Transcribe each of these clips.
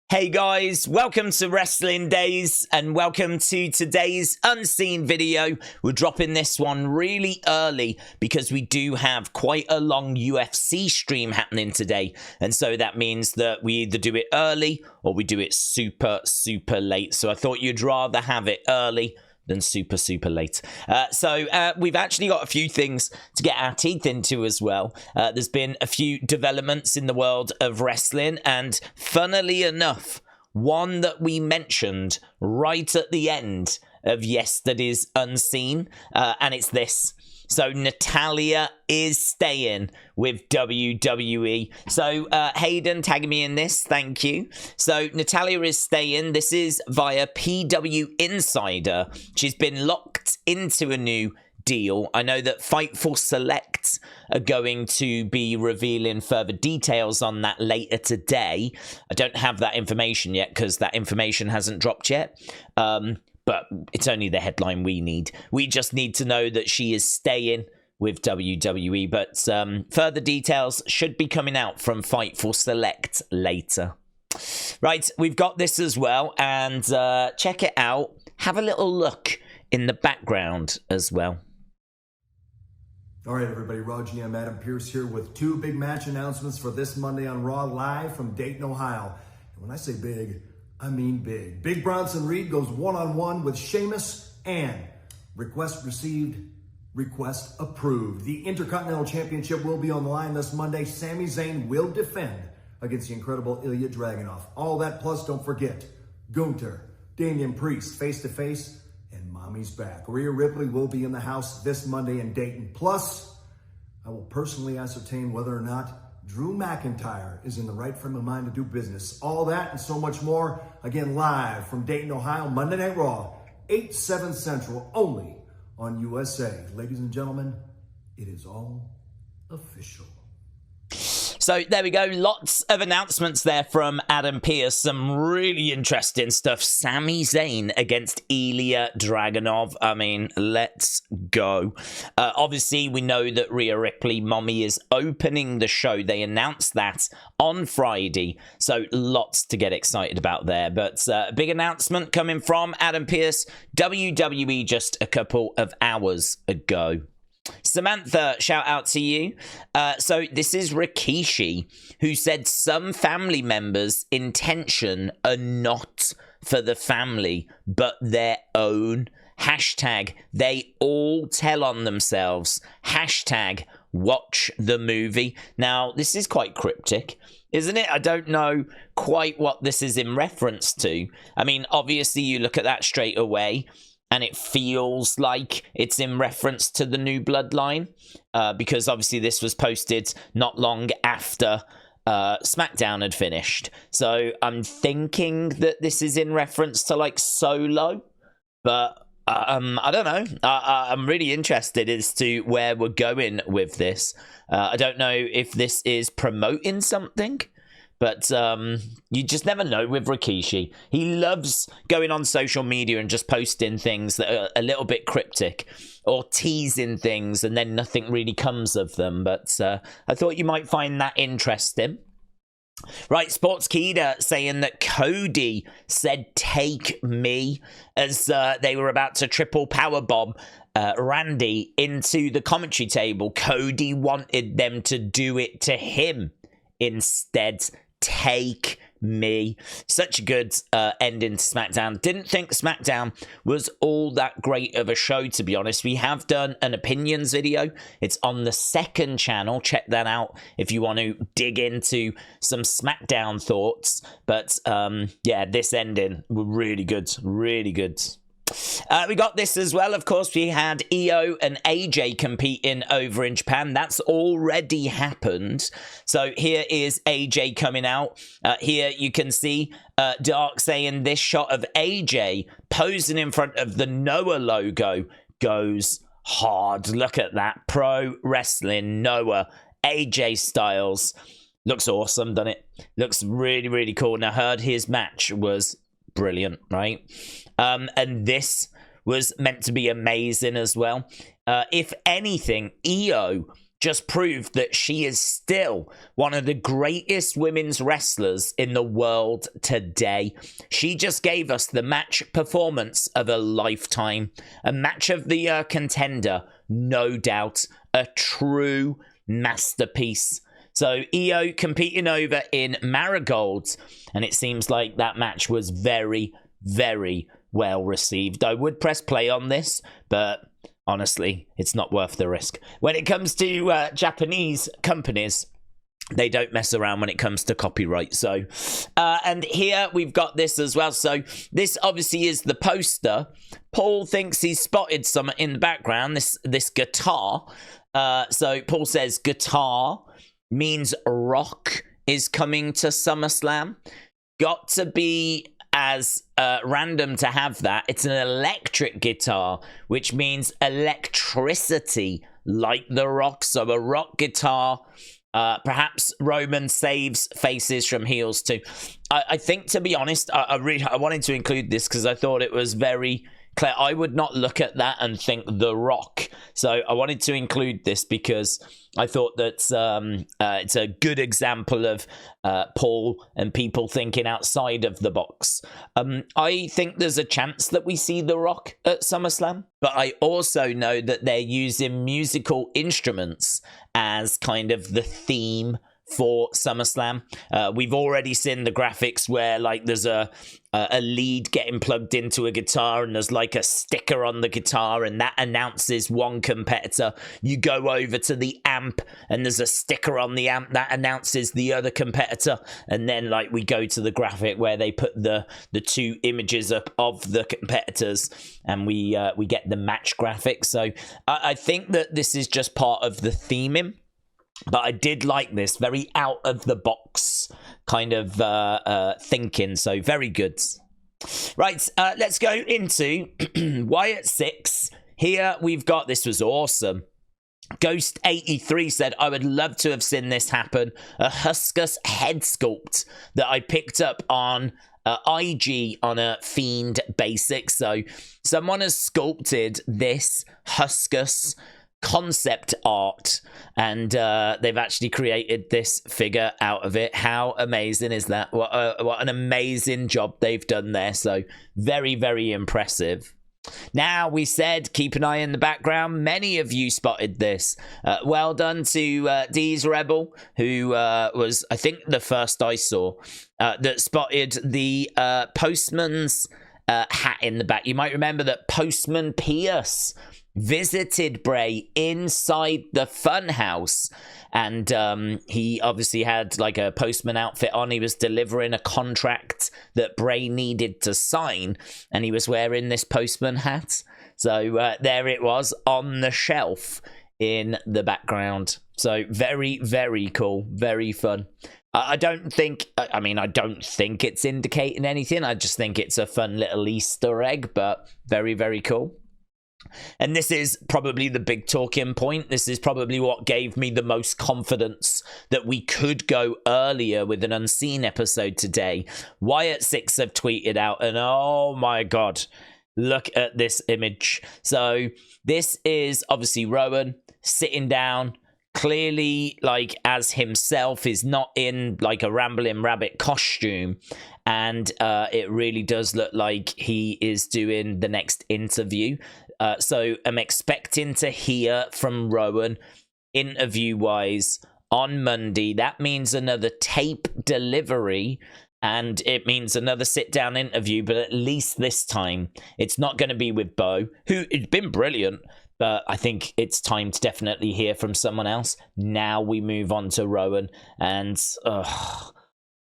Hey guys, welcome to Wrestling Daze and welcome to today's unseen video. We're dropping this one really early because we do have quite a long UFC stream happening today, and so that means that we either do it early or we do it super late. So I thought you'd rather have it early than super late. So we've actually got a few things to get our teeth into as well. There's been a few developments in the world of wrestling, and funnily enough, one that we mentioned right at the end of yesterday's Unseen, and it's this. So Natalya is staying with WWE. So Hayden tagging me in this, thank you. So Natalya is staying. This is via PW Insider. She's been locked into a new deal. I know that Fightful Select are going to be revealing further details on that later today. I don't have that information yet because that information hasn't dropped yet. But it's only the headline we need. We just need to know that she is staying with WWE. But further details should be coming out from Fightful Select later. Right, we've got this as well. And check it out. Have a little look in the background as well. All right, everybody. Raw GM Adam Pearce here with two big match announcements for this Monday on Raw, live from Dayton, Ohio. And when I say big, I mean big. Big Bronson Reed goes one-on-one with Sheamus, and request received, request approved. The Intercontinental Championship will be on the line this Monday. Sami Zayn will defend against the incredible Ilya Dragunov. All that plus, don't forget, Gunther, Damian Priest face-to-face, and Mommy's back. Rhea Ripley will be in the house this Monday in Dayton. Plus, I will personally ascertain whether or not Drew McIntyre is in the right frame of mind to do business. All that and so much more, again, live from Dayton, Ohio, Monday Night Raw, 8/7 Central, only on USA. Ladies and gentlemen, it is all official. So there we go. Lots of announcements there from Adam Pearce. Some really interesting stuff. Sami Zayn against Ilya Dragunov. I mean, let's go. Obviously, we know that Rhea Ripley, Mommy, is opening the show. They announced that on Friday. So lots to get excited about there. But a big announcement coming from Adam Pearce. WWE just a couple of hours ago. Samantha, shout out to you. So this is Rikishi, who said some family members' intention are not for the family, but their own. Hashtag, they all tell on themselves. Hashtag, watch the movie. Now, this is quite cryptic, isn't it? I don't know quite what this is in reference to. I mean, obviously, you look at that straight away, and it feels like it's in reference to the new bloodline, because obviously this was posted not long after SmackDown had finished. So I'm thinking that this is in reference to like Solo, but I don't know. I'm really interested as to where we're going with this. I don't know if this is promoting something. But you just never know with Rikishi. He loves going on social media and just posting things that are a little bit cryptic or teasing things and then nothing really comes of them. But I thought you might find that interesting. Right, Sportskeeda saying that Cody said, "Take me," as they were about to triple powerbomb Randy into the commentary table. Cody wanted them to do it to him instead. Take me. Such a good ending to SmackDown. Didn't think SmackDown was all that great of a show, to be honest. We have done an opinions video. It's on the second channel. Check that out if you want to dig into some SmackDown thoughts. But yeah, this ending was really good. Really good. We got this as well, of course. We had Iyo and AJ competing over in Japan. That's already happened. So here is AJ coming out. Here you can see Dark saying this shot of AJ posing in front of the Noah logo goes hard. Look at that. Pro Wrestling Noah, AJ Styles. Looks awesome, doesn't it? Looks really cool. And I heard his match was brilliant, right? And this was meant to be amazing as well. If anything, Iyo just proved that she is still one of the greatest women's wrestlers in the world today. She just gave us the match performance of a lifetime, a match of the year contender, no doubt, a true masterpiece. So Iyo competing over in Marigolds, and it seems like that match was very, very well received. I would press play on this, but honestly, it's not worth the risk. When it comes to Japanese companies, they don't mess around when it comes to copyright. So, and here we've got this as well. So this obviously is the poster. Paul thinks he's spotted some in the background, this guitar. So Paul says guitar means Rock is coming to SummerSlam. Got to be as random to have that. It's an electric guitar, which means electricity, like The Rock. So a rock guitar. Perhaps Roman saves faces from heels too. I think, to be honest, I wanted to include this because I thought it was very clear. I would not look at that and think The Rock. So I wanted to include this because I thought that it's a good example of Paul and people thinking outside of the box. I think there's a chance that we see The Rock at SummerSlam, but I also know that they're using musical instruments as kind of the theme for SummerSlam. We've already seen the graphics where like there's a lead getting plugged into a guitar and there's like a sticker on the guitar and that announces one competitor. You go over to the amp and there's a sticker on the amp that announces the other competitor, and then like we go to the graphic where they put the two images up of the competitors and we get the match graphic. So I think that this is just part of the theming. But I did like this, very out of the box kind of thinking, so very good. Right, let's go into Wyatt Sicks. Here we've got, this was awesome. Ghost83 said, I would love to have seen this happen. A Huskus head sculpt that I picked up on IG on a Fiend Basics. So someone has sculpted this Huskus concept art and they've actually created this figure out of it. How amazing is that? What an amazing job they've done there. So very, very impressive. Now, we said keep an eye in the background. Many of you spotted this. Well done to Dee's Rebel, who was, I think, the first I saw that spotted the Postman's hat in the back. You might remember that Postman Pearce visited Bray inside the funhouse, and he obviously had like a postman outfit on. He was delivering a contract that Bray needed to sign, and he was wearing this postman hat. So there it was on the shelf in the background. So very, very cool, very fun. I don't think it's indicating anything. I just think it's a fun little Easter egg, but very, very cool. And this is probably the big talking point. This is probably what gave me the most confidence that we could go earlier with an Unseen episode today. Wyatt Sicks have tweeted out, and oh my god, look at this image. So this is obviously Rowan sitting down, clearly like as himself, is not in like a rambling rabbit costume, and it really does look like he is doing the next interview. So I'm expecting to hear from Rowan interview-wise on Monday. That means another tape delivery, and it means another sit-down interview, but at least this time it's not going to be with Bo, who has been brilliant, but I think it's time to definitely hear from someone else. Now we move on to Rowan, and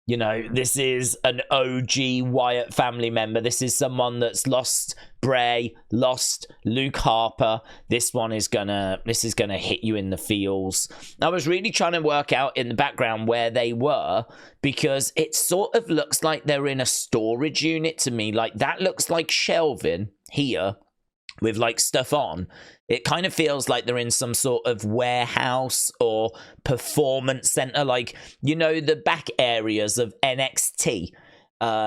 you know, this is an OG Wyatt family member. This is someone that's lost Bray, lost Luke Harper. This is gonna hit you in the feels. I was really trying to work out in the background where they were, because it sort of looks like they're in a storage unit to me. Like that looks like shelving here with like stuff on. It kind of feels like they're in some sort of warehouse or performance center, like, you know, the back areas of NXT.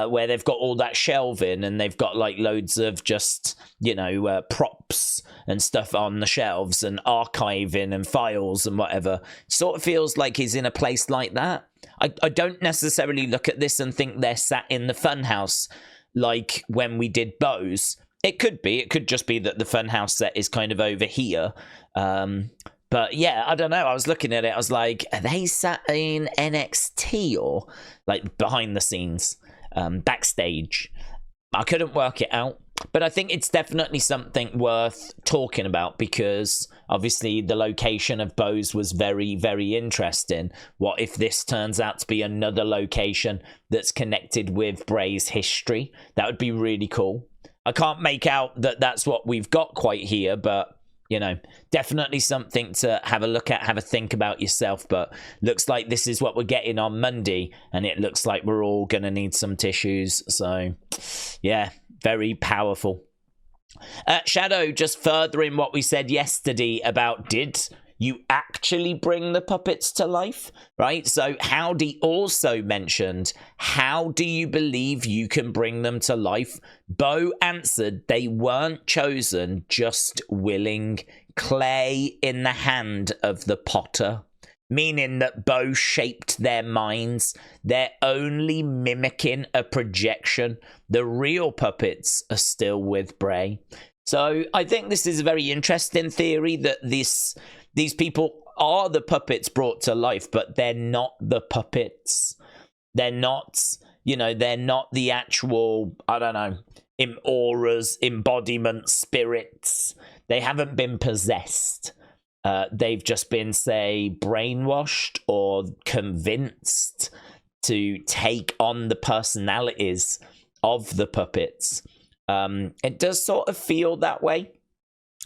where they've got all that shelving and they've got like loads of just, you know, props and stuff on the shelves and archiving and files and whatever. Sort of feels like he's in a place like that. I don't necessarily look at this and think they're sat in the funhouse like when we did Bose. It could be. It could just be that the funhouse set is kind of over here. But yeah, I don't know. I was looking at it. I was like, are they sat in NXT or like behind the scenes, backstage? I couldn't work it out. But I think it's definitely something worth talking about because obviously the location of Bose was very, very interesting. What if this turns out to be another location that's connected with Bray's history? That would be really cool. I can't make out that that's what we've got quite here, but, you know, definitely something to have a look at, have a think about yourself. But looks like this is what we're getting on Monday, and it looks like we're all going to need some tissues. So, yeah. Very powerful. Shadow, just furthering what we said yesterday about did you actually bring the puppets to life, right? So Howdy also mentioned, how do you believe you can bring them to life? Bo answered, they weren't chosen, just willing, clay in the hand of the potter. Meaning that Bo shaped their minds. They're only mimicking a projection. The real puppets are still with Bray. So I think this is a very interesting theory that these people are the puppets brought to life, but they're not the puppets. They're not, you know, they're not the actual, I don't know, auras, embodiment, spirits. They haven't been possessed. They've just been, say, brainwashed or convinced to take on the personalities of the puppets. It does sort of feel that way.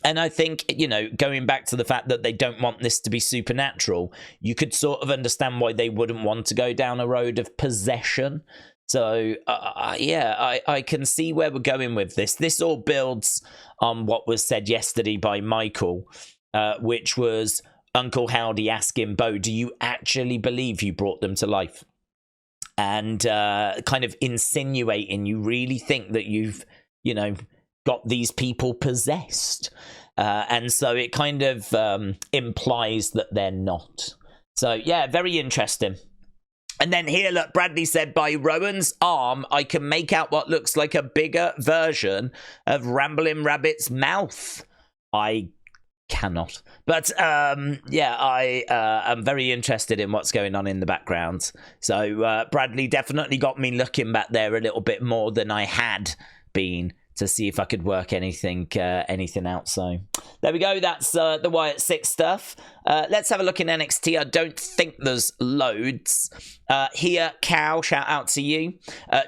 And I think, you know, going back to the fact that they don't want this to be supernatural, you could sort of understand why they wouldn't want to go down a road of possession. So, yeah, I can see where we're going with this. This all builds on what was said yesterday by Michael, which was Uncle Howdy asking Bo, do you actually believe you brought them to life? And kind of insinuating you really think that you've, you know, got these people possessed. And so it kind of implies that they're not. So, yeah, very interesting. And then here, look, Bradley said, by Rowan's arm, I can make out what looks like a bigger version of Ramblin' Rabbit's mouth. I cannot. But yeah, I am very interested in what's going on in the background. So Bradley definitely got me looking back there a little bit more than I had been to see if I could work anything out. So there we go. That's the Wyatt Sicks stuff. Let's have a look in NXT. I don't think there's loads. Here, Cal, shout out to you.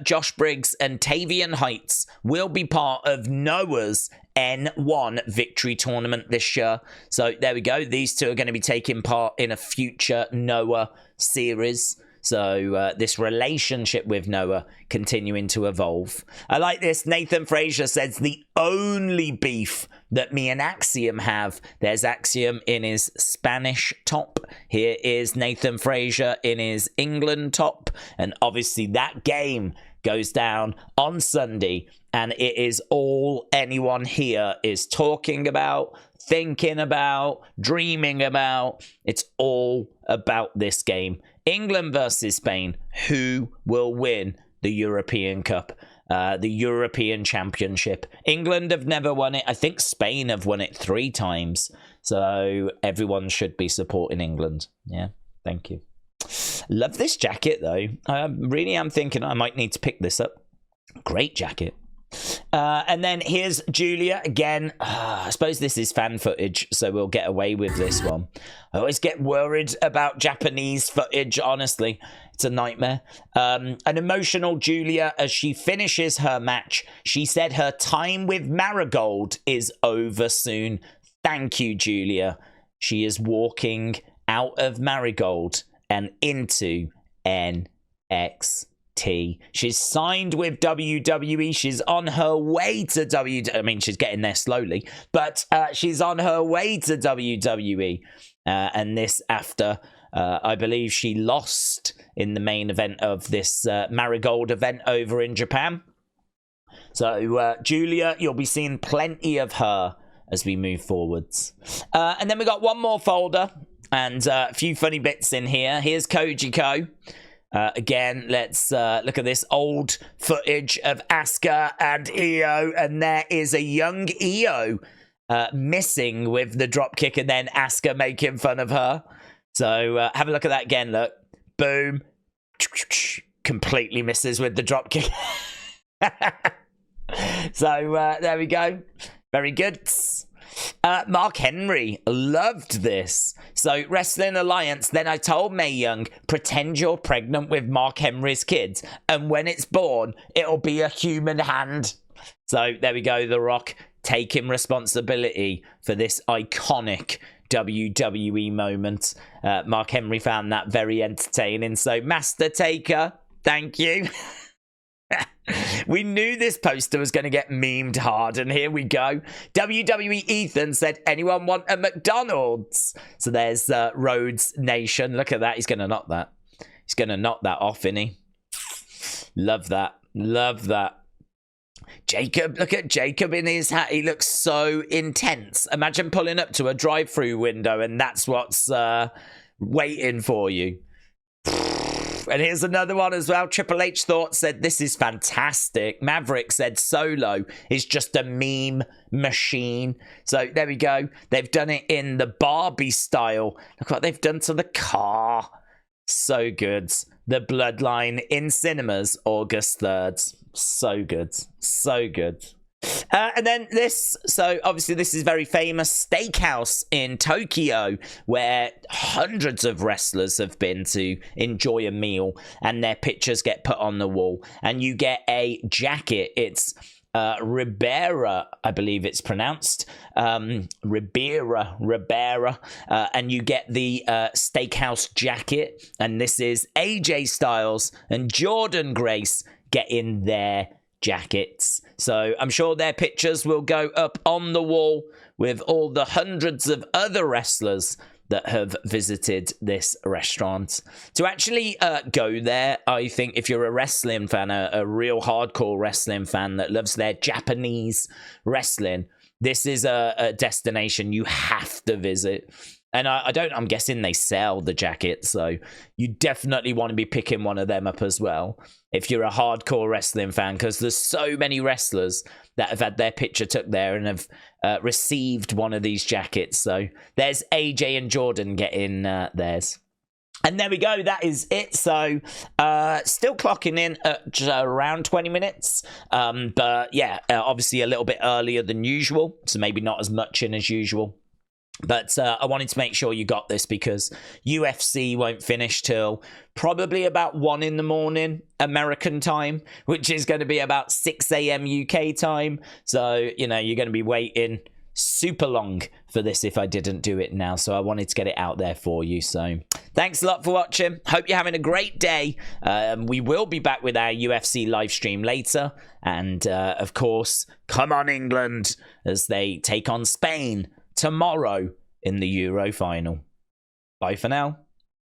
Josh Briggs and Tavian Heights will be part of Noah's N1 victory tournament this year. So there we go. These two are going to be taking part in a future Noah series. So this relationship with Noah continuing to evolve. I like this. Nathan Frazier says the only beef that me and Axiom have. There's Axiom in his Spanish top. Here is Nathan Frazier in his England top. And obviously that game goes down on Sunday. And it is all anyone here is talking about, thinking about, dreaming about. It's all about this game. England versus Spain. Who will win the European Cup? The European Championship. England have never won it. I think Spain have won it 3 times. So everyone should be supporting England. Yeah, thank you. Love this jacket, though. I really am thinking I might need to pick this up. Great jacket. And then here's Julia again. I suppose this is fan footage, so we'll get away with this one. I always get worried about Japanese footage, honestly. It's a nightmare. An emotional Julia as she finishes her match. She said her time with Marigold is over soon. Thank you, Julia. She is walking out of Marigold and into NXT. She's signed with WWE. She's on her way to WWE. I mean, she's getting there slowly, but she's on her way to WWE. And this after I believe she lost in the main event of this Marigold event over in Japan. So, Julia, you'll be seeing plenty of her as we move forwards. And then we got one more folder and a few funny bits in here. Here's Kojiko. Again, let's look at this old footage of Asuka and Iyo, and there is a young Iyo missing with the dropkick, and then Asuka making fun of her. So have a look at that again. Look, boom, completely misses with the dropkick. So there we go. Very good. Mark Henry loved this. So Wrestling Alliance, then I told Mae Young, pretend you're pregnant with Mark Henry's kids, and when it's born, it'll be a human hand. So there we go, The Rock taking responsibility for this iconic WWE moment. Mark Henry found that very entertaining. So Master Taker, thank you. We knew this poster was going to get memed hard, and here we go. WWE Ethan said, anyone want a McDonald's? So there's Rhodes Nation. Look at that. He's going to knock that. He's going to knock that off, isn't he? Love that. Love that. Jacob, look at Jacob in his hat. He looks so intense. Imagine pulling up to a drive-through window and that's what's waiting for you. And here's another one as well. Triple H Thought said, this is fantastic. Maverick said, Solo is just a meme machine. So there we go. They've done it in the Barbie style. Look what they've done to the car. So good. The Bloodline in cinemas, August 3rd. So good. So good. And then this, so obviously this is very famous steakhouse in Tokyo where hundreds of wrestlers have been to enjoy a meal, and their pictures get put on the wall and you get a jacket. It's Ribera, I believe it's pronounced, Ribera, and you get the steakhouse jacket, and this is AJ Styles and Jordan Grace getting their jackets. So I'm sure their pictures will go up on the wall with all the hundreds of other wrestlers that have visited this restaurant. To actually go there, I think if you're a wrestling fan, a real hardcore wrestling fan that loves their Japanese wrestling, this is a destination you have to visit. And I'm guessing they sell the jackets, so you definitely want to be picking one of them up as well if you're a hardcore wrestling fan, because there's so many wrestlers that have had their picture took there and have received one of these jackets. So there's AJ and Jordan getting theirs. And there we go. That is it. So still clocking in at around 20 minutes. But yeah, obviously a little bit earlier than usual, so maybe not as much in as usual. But I wanted to make sure you got this because UFC won't finish till probably about 1 in the morning American time, which is going to be about 6 a.m. UK time. So, you know, you're going to be waiting super long for this if I didn't do it now. So I wanted to get it out there for you. So thanks a lot for watching. Hope you're having a great day. We will be back with our UFC live stream later. And of course, come on England as they take on Spain tomorrow in the Euro final. Bye for now.